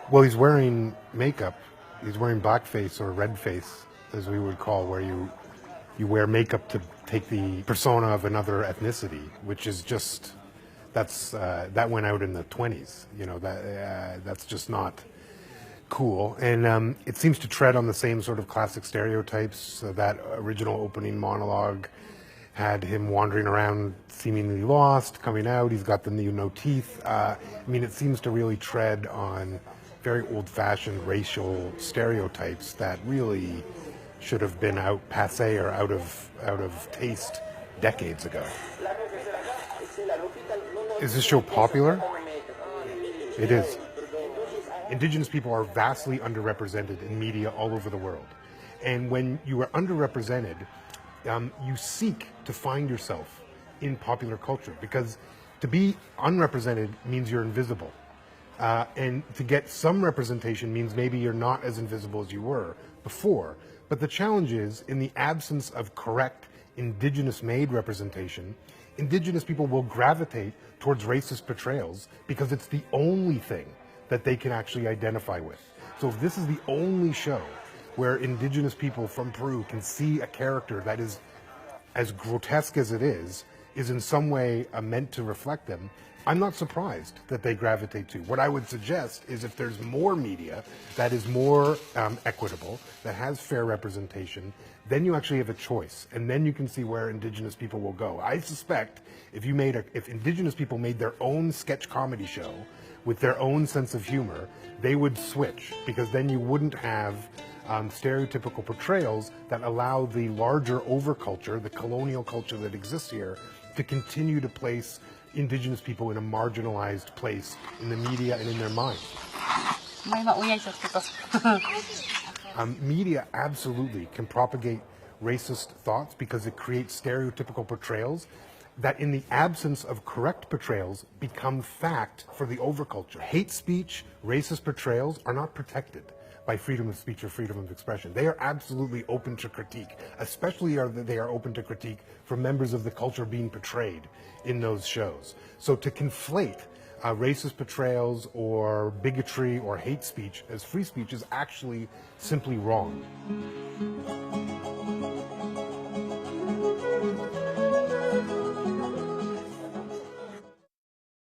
Well, he's wearing makeup. He's wearing blackface or red face, as we would call, where you wear makeup to take the persona of another ethnicity, which is just that went out in the 20s. You know that's just not cool, and it seems to tread on the same sort of classic stereotypes. So that original opening monologue had him wandering around seemingly lost, coming out. He's got the new no teeth. I mean, it seems to really tread on very old-fashioned racial stereotypes that really should have been out passé or out of taste decades ago. Is this show popular? It is. Indigenous people are vastly underrepresented in media all over the world. And when you are underrepresented, you seek to find yourself in popular culture, because to be unrepresented means you're invisible. And to get some representation means maybe you're not as invisible as you were before. But the challenge is, in the absence of correct Indigenous-made representation, Indigenous people will gravitate towards racist portrayals because it's the only thing that they can actually identify with. So if this is the only show where Indigenous people from Peru can see a character that is as grotesque as it is in some way meant to reflect them, I'm not surprised that they gravitate to. What I would suggest is, if there's more media that is more equitable, that has fair representation, then you actually have a choice, and then you can see where Indigenous people will go. I suspect if Indigenous people made their own sketch comedy show with their own sense of humor, they would switch, because then you wouldn't have stereotypical portrayals that allow the larger overculture, the colonial culture that exists here, to continue to place Indigenous people in a marginalized place in the media and in their minds. Media absolutely can propagate racist thoughts because it creates stereotypical portrayals that, in the absence of correct portrayals, become fact for the overculture. Hate speech, racist portrayals are not protected by freedom of speech or freedom of expression. They are absolutely open to critique, especially they are open to critique from members of the culture being portrayed in those shows. So to conflate racist portrayals or bigotry or hate speech as free speech is actually simply wrong.